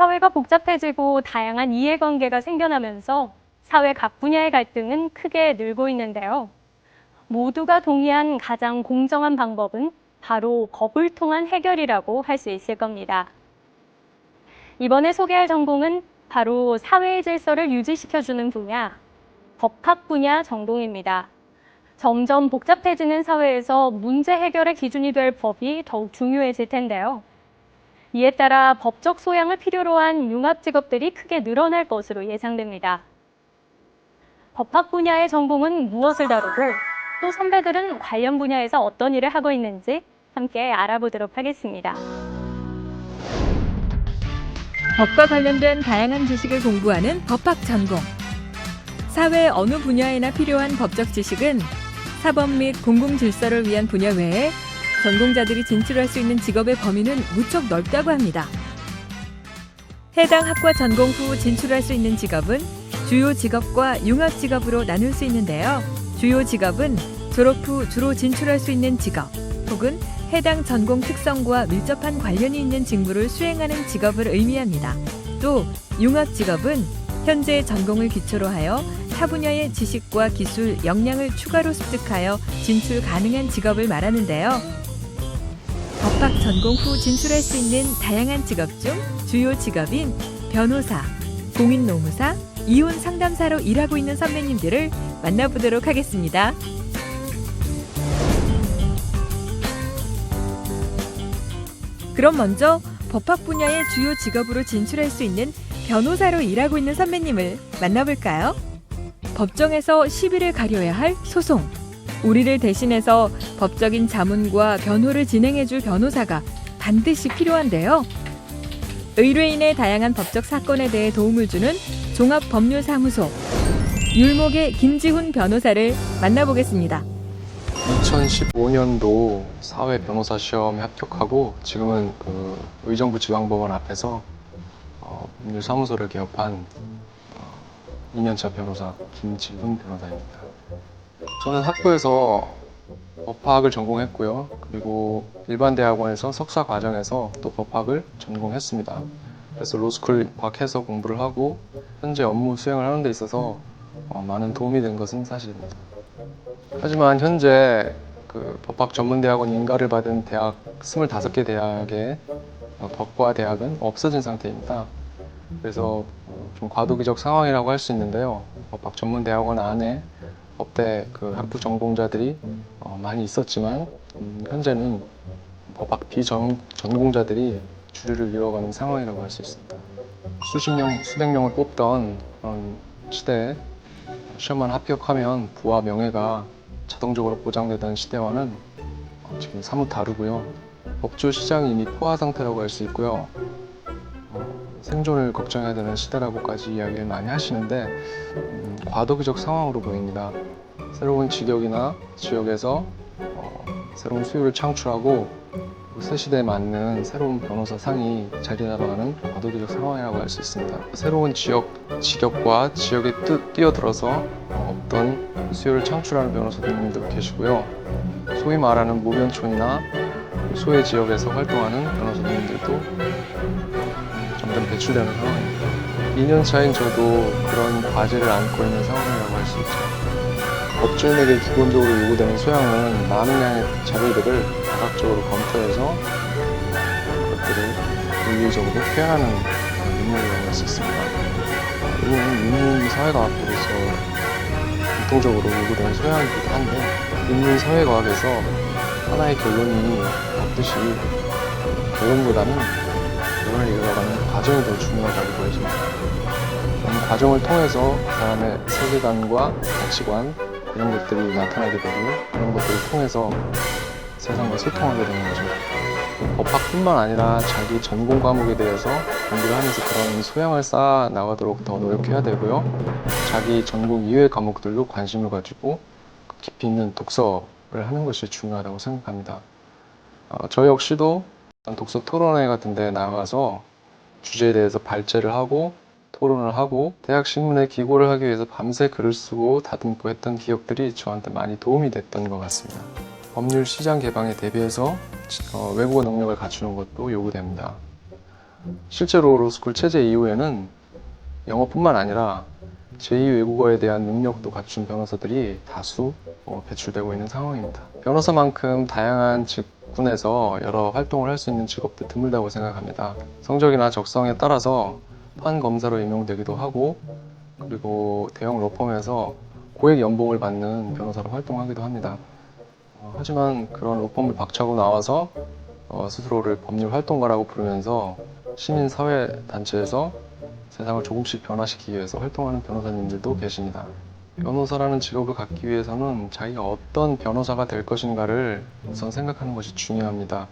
사회가 복잡해지고 다양한 이해관계가 생겨나면서 사회 각 분야의 갈등은 크게 늘고 있는데요. 모두가 동의한 가장 공정한 방법은 바로 법을 통한 해결이라고 할 수 있을 겁니다. 이번에 소개할 전공은 바로 사회의 질서를 유지시켜주는 분야, 법학 분야 전공입니다. 점점 복잡해지는 사회에서 문제 해결의 기준이 될 법이 더욱 중요해질 텐데요. 이에 따라 법적 소양을 필요로 한 융합 직업들이 크게 늘어날 것으로 예상됩니다. 법학 분야의 전공은 무엇을 다루고 또 선배들은 관련 분야에서 어떤 일을 하고 있는지 함께 알아보도록 하겠습니다. 법과 관련된 다양한 지식을 공부하는 법학 전공. 사회 어느 분야에나 필요한 법적 지식은 사법 및 공공질서를 위한 분야 외에 전공자들이 진출할 수 있는 직업의 범위는 무척 넓다고 합니다. 해당 학과 전공 후 진출할 수 있는 직업은 주요 직업과 융합 직업으로 나눌 수 있는데요. 주요 직업은 졸업 후 주로 진출할 수 있는 직업 혹은 해당 전공 특성과 밀접한 관련이 있는 직무를 수행하는 직업을 의미합니다. 또 융합 직업은 현재 전공을 기초로 하여 타 분야의 지식과 기술, 역량을 추가로 습득하여 진출 가능한 직업을 말하는데요. 법학 전공 후 진출할 수 있는 다양한 직업 중 주요 직업인 변호사, 공인노무사, 이혼 상담사로 일하고 있는 선배님들을 만나보도록 하겠습니다. 그럼 먼저 법학 분야의 주요 직업으로 진출할 수 있는 변호사로 일하고 있는 선배님을 만나볼까요? 법정에서 시비를 가려야 할 소송. 우리를 대신해서 법적인 자문과 변호를 진행해줄 변호사가 반드시 필요한데요. 의뢰인의 다양한 법적 사건에 대해 도움을 주는 종합법률사무소 율목의 김지훈 변호사를 만나보겠습니다. 2015년도 사회 변호사 시험에 합격하고 지금은 의정부 지방법원 앞에서 법률사무소를 개업한 2년차 변호사 김지훈 변호사입니다. 저는 학부에서 법학을 전공했고요. 그리고 일반 대학원에서 석사 과정에서 또 법학을 전공했습니다. 그래서 로스쿨 입학해서 공부를 하고 현재 업무 수행을 하는 데 있어서 많은 도움이 된 것은 사실입니다. 하지만 현재 법학 전문대학원 인가를 받은 대학 25개 대학의 법과 대학은 없어진 상태입니다. 그래서 좀 과도기적 상황이라고 할 수 있는데요. 법학 전문대학원 안에 법대 학부 전공자들이 많이 있었지만 현재는 법학 비전공자들이 주류를 이뤄가는 상황이라고 할 수 있습니다. 수십 명, 수백 명을 뽑던 그런 시대에 시험만 합격하면 부와 명예가 자동적으로 보장되던 시대와는 지금 사뭇 다르고요. 법조 시장이 이미 포화 상태라고 할 수 있고요. 생존을 걱정해야 되는 시대라고까지 이야기를 많이 하시는데 과도기적 상황으로 보입니다. 새로운 직역이나 지역에서 새로운 수요를 창출하고 새 시대에 맞는 새로운 변호사 상이 자리 잡아가는 과도기적 상황이라고 할 수 있습니다. 새로운 직역과 지역에 뛰어들어서 어떤 수요를 창출하는 변호사님도 계시고요. 소위 말하는 모변촌이나 소외 지역에서 활동하는 변호사님들도 점점 배출되는 상황입니다. 2년 차인 저도 그런 과제를 안고 있는 상황이라고 할 수 있죠. 법조인에게 기본적으로 요구되는 소양은 많은 양의 자료들을 다각적으로 검토해서 그것들을 윤리적으로 표현하는 임무라고 할 수 있습니다. 이는 인문사회과학부로서 공통적으로 요구되는 소양이기도 한데 인문사회과학에서 하나의 결론이 없듯이 결론보다는 결론을 이끌어가는 과정이 더 중요하다고 보여집니다. 그런 과정을 통해서 그 사람의 세계관과 가치관 이런 것들이 나타나게 되고 그런 것들을 통해서 세상과 소통하게 되는 거죠. 법학뿐만 아니라 자기 전공 과목에 대해서 공부를 하면서 그런 소양을 쌓아 나가도록 더 노력해야 되고요. 자기 전공 이외의 과목들도 관심을 가지고 깊이 있는 독서를 하는 것이 중요하다고 생각합니다. 저 역시도 독서 토론회 같은 데 나가서 주제에 대해서 발제를 하고 토론을 하고 대학 신문에 기고를 하기 위해서 밤새 글을 쓰고 다듬고 했던 기억들이 저한테 많이 도움이 됐던 것 같습니다. 법률 시장 개방에 대비해서 외국어 능력을 갖추는 것도 요구됩니다. 실제로 로스쿨 체제 이후에는 영어뿐만 아니라 제2 외국어에 대한 능력도 갖춘 변호사들이 다수 배출되고 있는 상황입니다. 변호사만큼 다양한 직군에서 여러 활동을 할 수 있는 직업도 드물다고 생각합니다. 성적이나 적성에 따라서 판검사로 임용되기도 하고, 그리고 대형 로펌에서 고액 연봉을 받는 변호사로 활동하기도 합니다. 하지만 그런 로펌을 박차고 나와서 스스로를 법률 활동가라고 부르면서 시민사회단체에서 세상을 조금씩 변화시키기 위해서 활동하는 변호사님들도 계십니다. 변호사라는 직업을 갖기 위해서는 자기가 어떤 변호사가 될 것인가를 우선 생각하는 것이 중요합니다.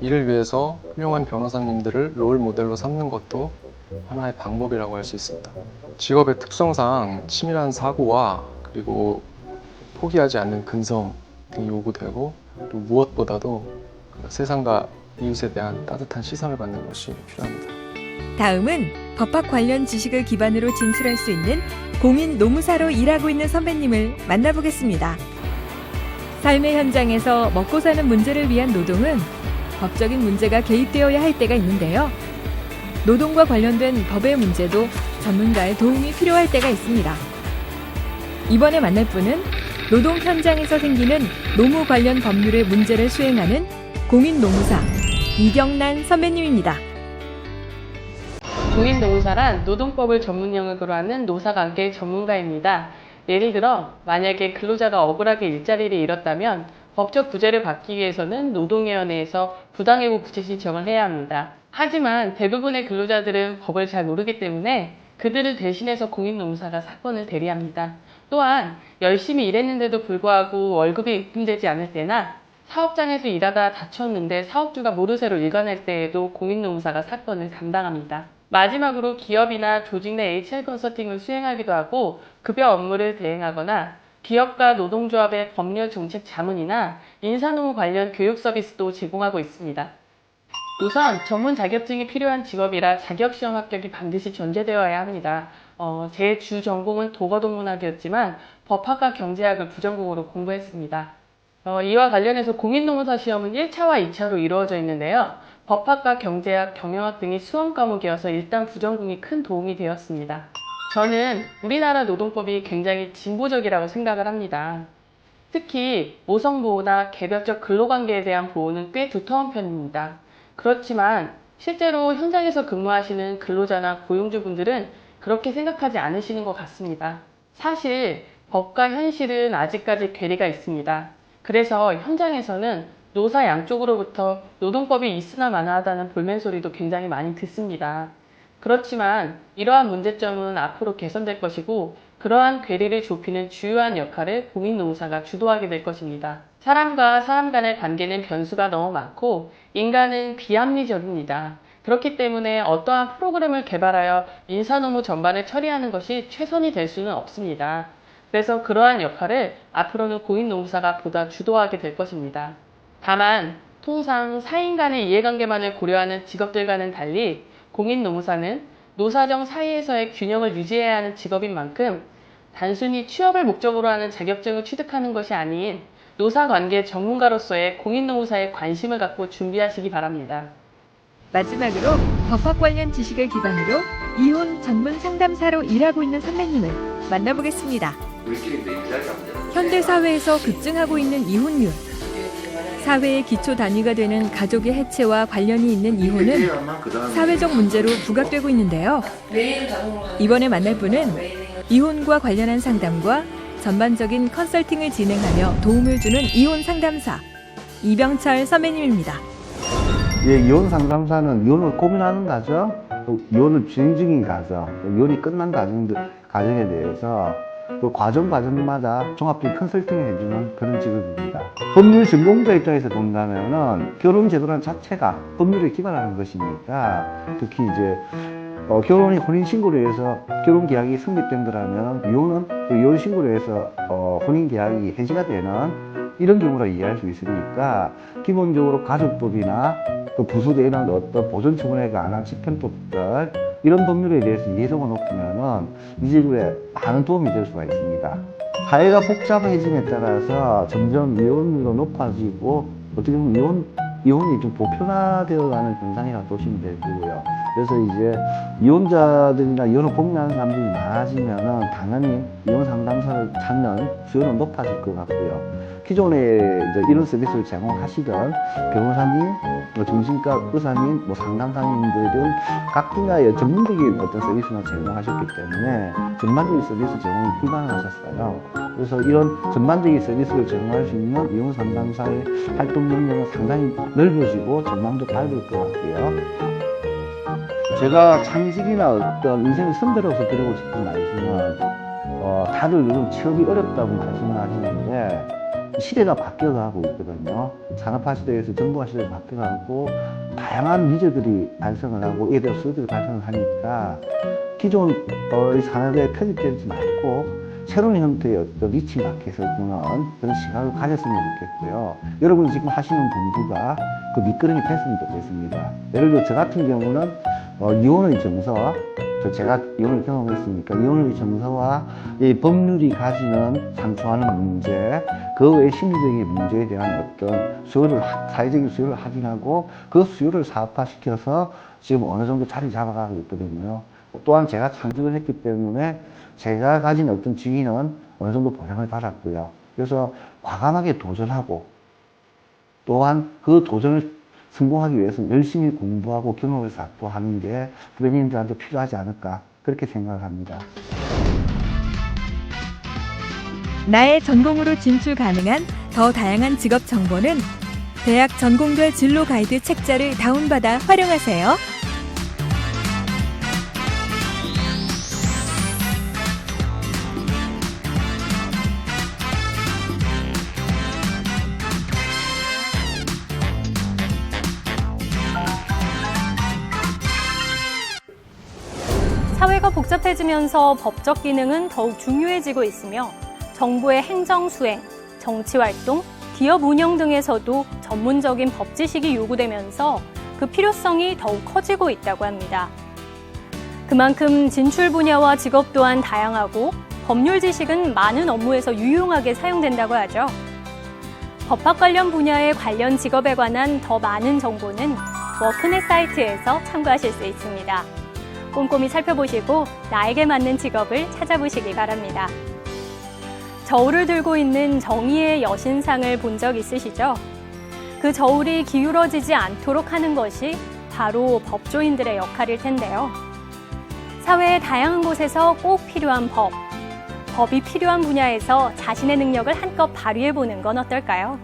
이를 위해서 훌륭한 변호사님들을 롤 모델로 삼는 것도 하나의 방법이라고 할 수 있습니다. 직업의 특성상 치밀한 사고와 그리고 포기하지 않는 근성 등이 요구되고, 또 무엇보다도 세상과 이웃에 대한 따뜻한 시선을 받는 것이 필요합니다. 다음은 법학 관련 지식을 기반으로 진출할 수 있는 공인 노무사로 일하고 있는 선배님을 만나보겠습니다. 삶의 현장에서 먹고 사는 문제를 위한 노동은 법적인 문제가 개입되어야 할 때가 있는데요. 노동과 관련된 법의 문제도 전문가의 도움이 필요할 때가 있습니다. 이번에 만날 분은 노동 현장에서 생기는 노무 관련 법률의 문제를 수행하는 공인 노무사 이경란 선배님입니다. 공인 노무사란 노동법을 전문 영역으로 하는 노사관계 전문가입니다. 예를 들어 만약에 근로자가 억울하게 일자리를 잃었다면 법적 구제를 받기 위해서는 노동위원회에서 부당해고 구제 신청을 해야 합니다. 하지만 대부분의 근로자들은 법을 잘 모르기 때문에 그들을 대신해서 공인 노무사가 사건을 대리합니다. 또한 열심히 일했는데도 불구하고 월급이 입금되지 않을 때나 사업장에서 일하다 다쳤는데 사업주가 모르쇠로 일관할 때에도 공인 노무사가 사건을 담당합니다. 마지막으로 기업이나 조직 내 HR 컨설팅을 수행하기도 하고 급여 업무를 대행하거나 기업과 노동조합의 법률 정책 자문이나 인사노무 관련 교육 서비스도 제공하고 있습니다. 우선 전문 자격증이 필요한 직업이라 자격시험 합격이 반드시 전제되어야 합니다. 제 주 전공은 도거동문학이었지만 법학과 경제학을 부전공으로 공부했습니다. 이와 관련해서 공인노무사 시험은 1차와 2차로 이루어져 있는데요. 법학과 경제학, 경영학 등이 수험 과목이어서 일단 부전공이 큰 도움이 되었습니다. 저는 우리나라 노동법이 굉장히 진보적이라고 생각을 합니다. 특히 모성보호나 개별적 근로관계에 대한 보호는 꽤 두터운 편입니다. 그렇지만 실제로 현장에서 근무하시는 근로자나 고용주분들은 그렇게 생각하지 않으시는 것 같습니다. 사실 법과 현실은 아직까지 괴리가 있습니다. 그래서 현장에서는 노사 양쪽으로부터 노동법이 있으나 마나하다는 볼멘소리도 굉장히 많이 듣습니다. 그렇지만 이러한 문제점은 앞으로 개선될 것이고 그러한 괴리를 좁히는 주요한 역할을 공인노무사가 주도하게 될 것입니다. 사람과 사람 간의 관계는 변수가 너무 많고 인간은 비합리적입니다. 그렇기 때문에 어떠한 프로그램을 개발하여 인사노무 전반을 처리하는 것이 최선이 될 수는 없습니다. 그래서 그러한 역할을 앞으로는 공인노무사가 보다 주도하게 될 것입니다. 다만 통상 사인 간의 이해관계만을 고려하는 직업들과는 달리 공인노무사는 노사정 사이에서의 균형을 유지해야 하는 직업인 만큼 단순히 취업을 목적으로 하는 자격증을 취득하는 것이 아닌 노사관계 전문가로서의 공인노무사에 관심을 갖고 준비하시기 바랍니다. 마지막으로 법학 관련 지식을 기반으로 이혼 전문 상담사로 일하고 있는 선배님을 만나보겠습니다. 현대 사회에서 급증하고 있는 이혼율. 사회의 기초 단위가 되는 가족의 해체와 관련이 있는 이혼은 사회적 문제로 부각되고 있는데요. 이번에 만날 분은 이혼과 관련한 상담과 전반적인 컨설팅을 진행하며 도움을 주는 이혼 상담사 이병철 선배님입니다. 예, 이혼 상담사는 이혼을 고민하는 가정, 또 이혼을 진행 중인 가정, 또 이혼이 끝난 가정에 대해서 그 과정마다 종합적인 컨설팅을 해주는 그런 직업입니다. 법률 전공자 입장에서 본다면은 결혼 제도란 자체가 법률에 기반하는 것이니까 특히 이제 결혼이 혼인 신고를 해서 결혼 계약이 성립된다면 이혼은 그 이혼 신고를 해서 혼인 계약이 해지가 되는 이런 경우라 이해할 수 있으니까 기본적으로 가족법이나 그 부수되는 어떤 보존 처분에 관한 집행법들 이런 법률에 대해서 이해도가 높으면은 이 직업에 많은 도움이 될 수가 있습니다. 사회가 복잡해짐에 따라서 점점 이혼율도 높아지고 어떻게 보면 이혼 이혼이 좀 보편화되어가는 현상이라고 보시면 되고요. 그래서 이제 이혼자들이나 이혼을 고민하는 사람들이 많아지면은 당연히 이혼 상담사를 찾는 수요는 높아질 것 같고요. 기존에 이제 이런 서비스를 제공하시던 변호사님, 뭐 정신과 의사님, 뭐 상담사님들은 각 분야의 전문적인 어떤 서비스만 제공하셨기 때문에 전반적인 서비스 제공이 불가능하셨어요. 그래서 이런 전반적인 서비스를 제공할 수 있는 이혼 상담사의 활동 역량은 상당히 넓어지고 전망도 밝을 것 같고요. 제가 창의적이나 어떤 인생의 선배로서 드리고 싶은 말씀은 다들 요즘 취업이 어렵다고 말씀을 하시는데 시대가 바뀌어가고 있거든요. 산업화 시대에서 정보화 시대가 바뀌어가고 다양한 미제들이 발생을 하고 이에 대한 수요들이 발생을 하니까 기존 이 산업에 편입되지 말고 새로운 형태의 어떤 니치 마켓을 두는 그런 시각을 가졌으면 좋겠고요. 여러분이 지금 하시는 공부가 그 밑거름이 됐으면 좋겠습니다. 예를 들어 저 같은 경우는 이혼의 정서와 제가 이혼을 경험했으니까 이혼의 정서와 이 법률이 가지는 상충하는 문제, 그 외의 심리적인 문제에 대한 어떤 수요를, 사회적인 수요를 확인하고 그 수요를 사업화시켜서 지금 어느 정도 자리 잡아가고 있거든요. 또한 제가 창직을 했기 때문에 제가 가진 어떤 지위는 어느 정도 보장을 받았고요. 그래서 과감하게 도전하고 또한 그 도전을 성공하기 위해서 열심히 공부하고 경험을 쌓고 하는 게 후배님들한테 필요하지 않을까 그렇게 생각을 합니다. 나의 전공으로 진출 가능한 더 다양한 직업 정보는 대학 전공별 진로 가이드 책자를 다운받아 활용하세요. 사회가 복잡해지면서 법적 기능은 더욱 중요해지고 있으며 정부의 행정 수행, 정치 활동, 기업 운영 등에서도 전문적인 법 지식이 요구되면서 그 필요성이 더욱 커지고 있다고 합니다. 그만큼 진출 분야와 직업 또한 다양하고 법률 지식은 많은 업무에서 유용하게 사용된다고 하죠. 법학 관련 분야의 관련 직업에 관한 더 많은 정보는 워크넷 사이트에서 참고하실 수 있습니다. 꼼꼼히 살펴보시고 나에게 맞는 직업을 찾아보시기 바랍니다. 저울을 들고 있는 정의의 여신상을 본 적 있으시죠? 그 저울이 기울어지지 않도록 하는 것이 바로 법조인들의 역할일 텐데요. 사회의 다양한 곳에서 꼭 필요한 법이 필요한 분야에서 자신의 능력을 한껏 발휘해보는 건 어떨까요?